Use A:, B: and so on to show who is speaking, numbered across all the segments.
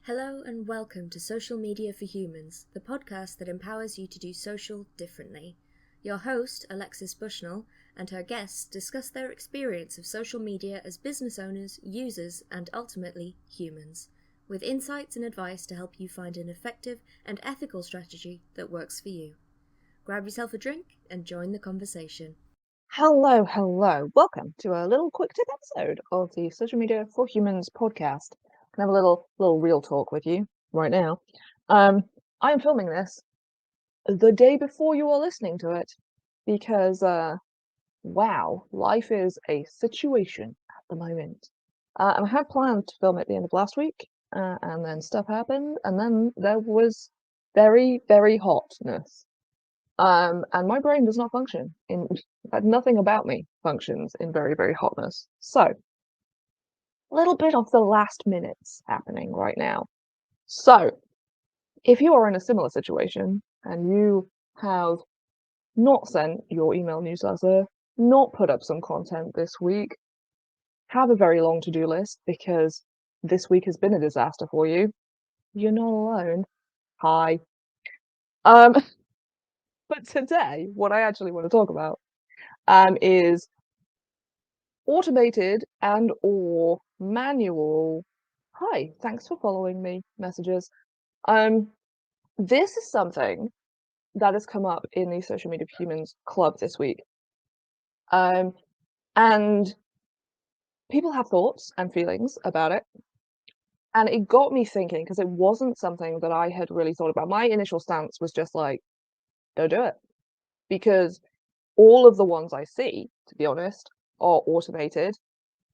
A: Hello and welcome to Social Media for Humans, the podcast that empowers you to do social differently. Your host, Alexis Bushnell, and her guests discuss their experience of social media as business owners, users, and ultimately humans, with insights and advice to help you find an effective and ethical strategy that works for you. Grab yourself a drink and join the conversation.
B: Hello. Welcome to a little quick tip episode of the Social Media for Humans podcast. I have a little real talk with you right now. I am filming this the day before you are listening to it because, wow, life is a situation at the moment. And I had planned to film at the end of last week, and then stuff happened, and then there was very, very hotness. And my brain does not function in fact, nothing about me functions in very, very hotness. So, a little bit of the last minutes happening right now. So, if you are in a similar situation and you have not sent your email newsletter, not put up some content this week, have a very long to-do list because this week has been a disaster for you, you're not alone. Hi. Um, but today, what I actually want to talk about is automated and or manual hi, thanks for following me messages. This is something that has come up in the Social Media for Humans club this week. And people have thoughts and feelings about it. And it got me thinking because it wasn't something that I had really thought about. My initial stance was just like, don't do it. Because all of the ones I see, to be honest, are automated,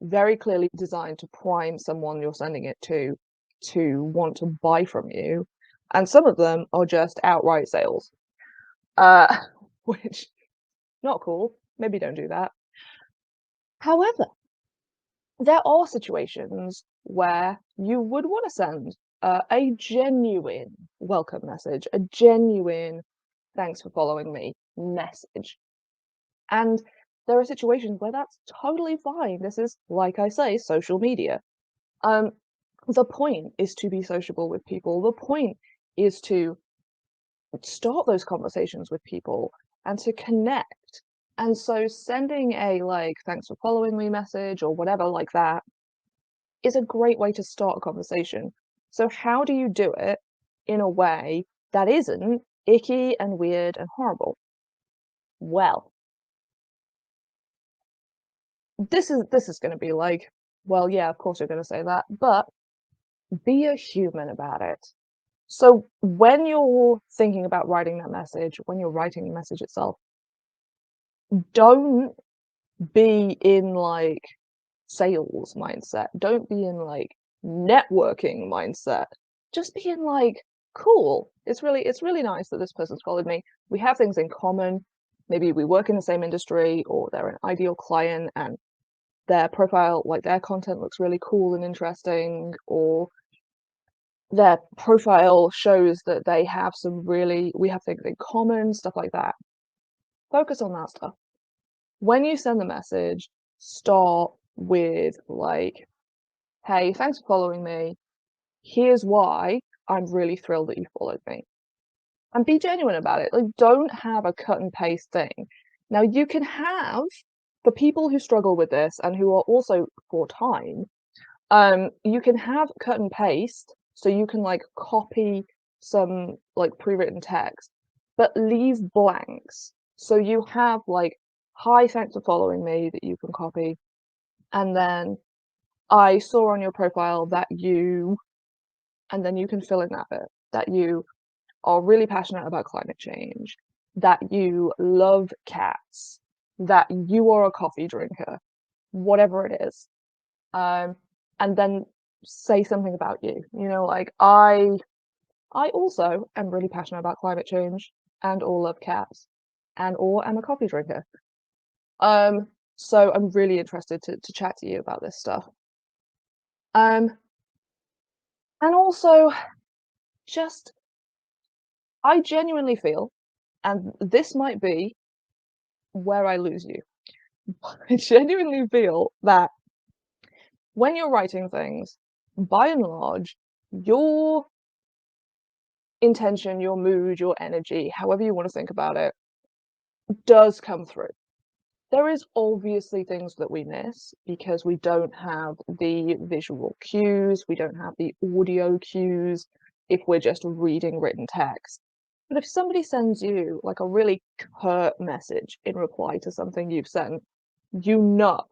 B: very clearly designed to prime someone you're sending it to want to buy from you. And some of them are just outright sales, which not cool. Maybe don't do that. However, there are situations where you would want to send a genuine welcome message, a genuine thanks for following me message. And there are situations where that's totally fine. This is, like I say, social media. The point is to be sociable with people. The point is to start those conversations with people and to connect. And so sending a like, thanks for following me message or whatever like that is a great way to start a conversation. So how do you do it in a way that isn't icky and weird and horrible? Well, this is going to be like, well, yeah, of course you're going to say that, but be a human about it. So when you're thinking about writing that message, when you're writing the message itself, don't be in like sales mindset. Don't be in like networking mindset. Just be in like, cool. It's really nice that this person's followed me. We have things in common. Maybe we work in the same industry or they're an ideal client and their profile, like their content looks really cool and interesting, or their profile shows that they have we have things in common, stuff like that. Focus on that stuff. When you send the message, start with like, hey, thanks for following me. Here's why I'm really thrilled that you followed me. And be genuine about it. Like, don't have a cut and paste thing. Now, you can have, for people who struggle with this and who are also for time, you can have cut and paste. So you can like copy some like pre-written text, but leave blanks. So you have like, hi, thanks for following me that you can copy. And then I saw on your profile that and then you can fill in that bit, that you are really passionate about climate change, that you love cats, that you are a coffee drinker, whatever it is. And then say something about you. You know, like I also am really passionate about climate change and or love cats and or am a coffee drinker. So I'm really interested to chat to you about this stuff. And also just I genuinely feel, and this might be where I lose you, I genuinely feel that when you're writing things, by and large, your intention, your mood, your energy, however you want to think about it, does come through. There is obviously things that we miss because we don't have the visual cues, we don't have the audio cues if we're just reading written text. But if somebody sends you like a really curt message in reply to something you've sent, you know,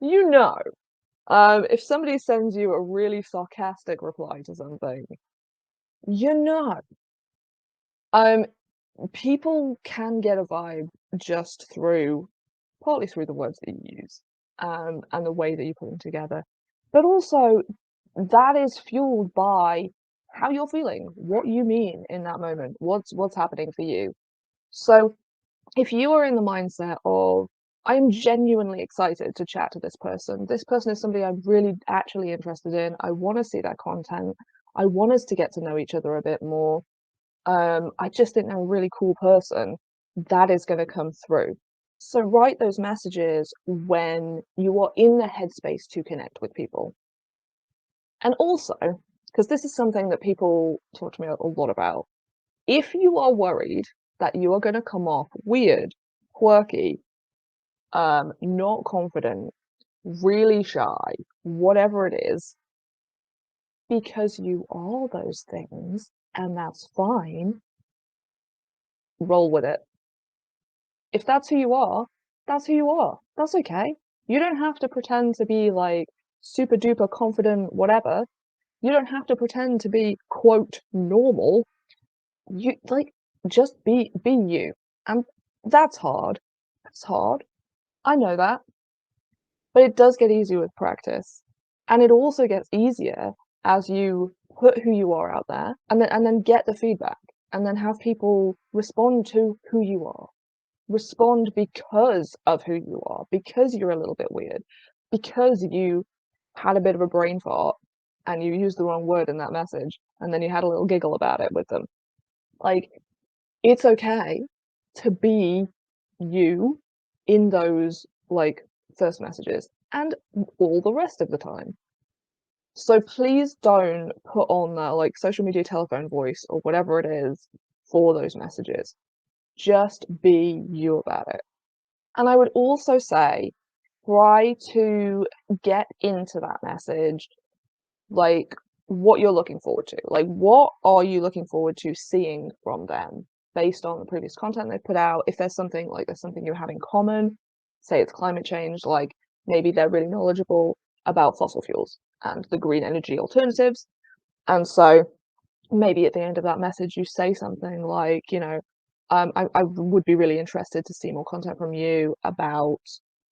B: you know. If somebody sends you a really sarcastic reply to something, you know. Um, People can get a vibe just through partly through the words that you use, and the way that you put them together. But also that is fueled by how you're feeling, what you mean in that moment, what's happening for you. So if you are in the mindset of I'm genuinely excited to chat to this person. This person is somebody I'm really actually interested in. I want to see their content. I want us to get to know each other a bit more. I just think they're a really cool person. That is going to come through. So write those messages when you are in the headspace to connect with people. And also, because this is something that people talk to me a lot about, if you are worried that you are going to come off weird, quirky, not confident, really shy, whatever it is, because you are those things, and that's fine, roll with it. If that's who you are, that's who you are. That's okay. You don't have to pretend to be like super duper confident, whatever. You don't have to pretend to be quote normal. You like just be you. And that's hard. That's hard. I know that. But it does get easier with practice. And it also gets easier as you put who you are out there and then get the feedback and then have people respond to who you are. Respond because of who you are, because you're a little bit weird, because you had a bit of a brain fart and you used the wrong word in that message and then you had a little giggle about it with them. Like, it's okay to be you in those like first messages and all the rest of the time. So please don't put on that like social media telephone voice or whatever it is for those messages. Just be you about it. And I would also say try to get into that message like what you're looking forward to. Like, what are you looking forward to seeing from them based on the previous content they've put out? If there's something like there's something you have in common, say it's climate change, like maybe they're really knowledgeable about fossil fuels and the green energy alternatives. And so maybe at the end of that message, you say something like, I would be really interested to see more content from you about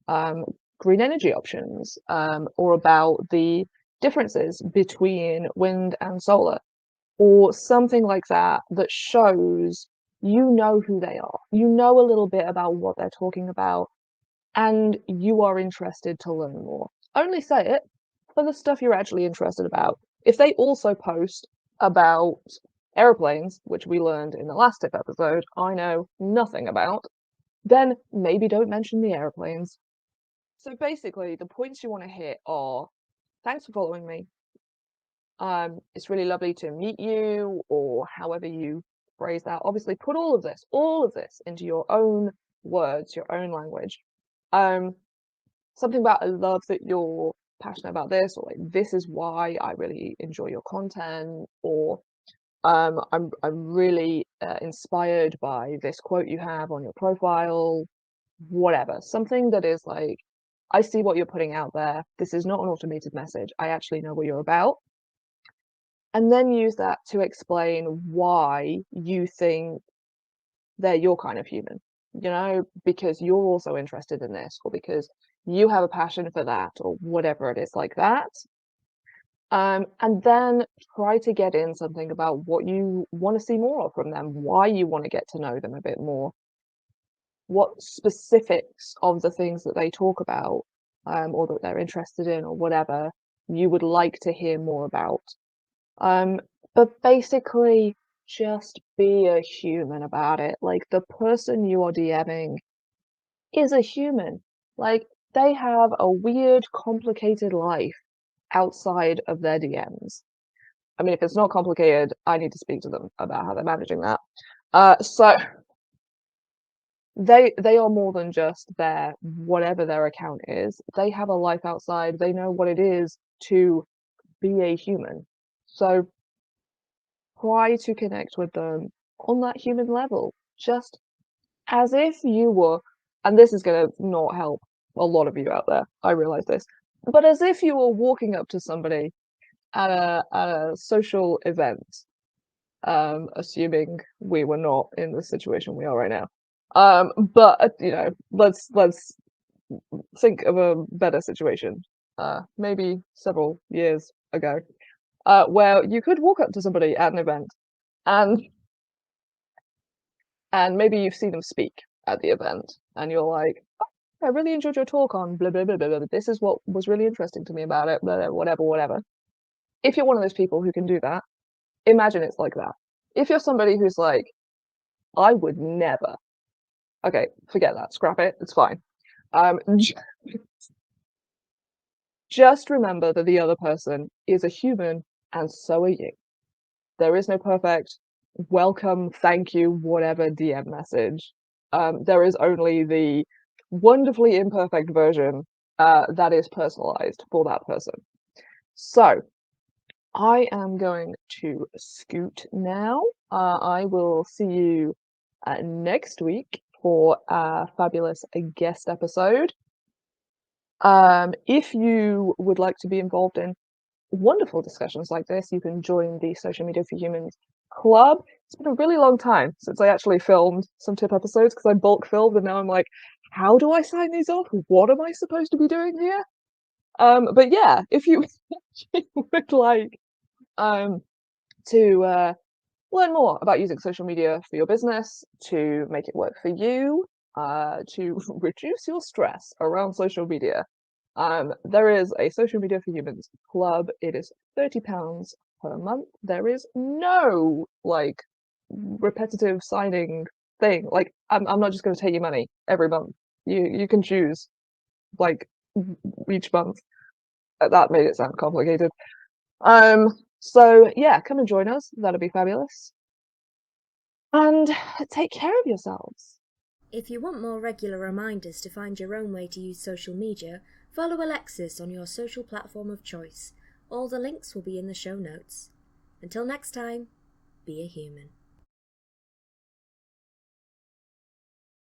B: um, green energy options or about the differences between wind and solar or something like that that shows you know who they are. You know a little bit about what they're talking about and you are interested to learn more. Only say it for the stuff you're actually interested about. If they also post about airplanes, which we learned in the last tip episode, I know nothing about, then maybe don't mention the airplanes. So basically, the points you want to hit are thanks for following me. It's really lovely to meet you, or however you phrase that. Obviously, put all of this into your own words, your own language. Something about I love that you're passionate about this, or like this is why I really enjoy your content, or I'm really inspired by this quote you have on your profile, whatever. Something that is like, I see what you're putting out there. This is not an automated message. I actually know what you're about. And then use that to explain why you think they're your kind of human, because you're also interested in this, or because you have a passion for that, or whatever it is like that. And then try to get in something about what you want to see more of from them, why you want to get to know them a bit more, what specifics of the things that they talk about, or that they're interested in, or whatever you would like to hear more about. Um, but basically, just be a human about it. Like, the person you are DMing is a human. Like, they have a weird, complicated life. outside of their DMs. I mean, if it's not complicated, I need to speak to them about how they're managing that. So they are more than just their whatever their account is. They have a life outside. They know what it is to be a human. So try to connect with them on that human level, just as if you were, and this is going to not help a lot of you out there, I realize this, but as if you were walking up to somebody at a social event, assuming we were not in the situation we are right now. But you know, let's think of a better situation, maybe several years ago, where you could walk up to somebody at an event and maybe you've seen them speak at the event and you're like, oh, I really enjoyed your talk on blah, blah, blah, blah, blah. This is what was really interesting to me about it, blah, blah, whatever, whatever. If you're one of those people who can do that, imagine it's like that. If you're somebody who's like, I would never, okay, forget that, scrap it, it's fine. Just remember that the other person is a human and so are you. There is no perfect welcome, thank you, whatever DM message. There is only the wonderfully imperfect version that is personalized for that person. So I am going to scoot now. I will see you next week for a fabulous guest episode. If you would like to be involved in wonderful discussions like this, you can join the Social Media for Humans Club. It's been a really long time since I actually filmed some tip episodes because I bulk filmed and now I'm like, how do I sign these off? What am I supposed to be doing here? But yeah, if you, would like to learn more about using social media for your business, to make it work for you, to reduce your stress around social media, there is a Social Media for Humans club. It is £30 per month. There is no like repetitive signing thing. Like I'm not just going to take your money every month. You can choose like each month. That made it sound complicated. So yeah, come and join us. That'll be fabulous. And take care of yourselves.
A: If you want more regular reminders to find your own way to use social media, follow Alexis on your social platform of choice. All the links will be in the show notes. Until next time, be a human.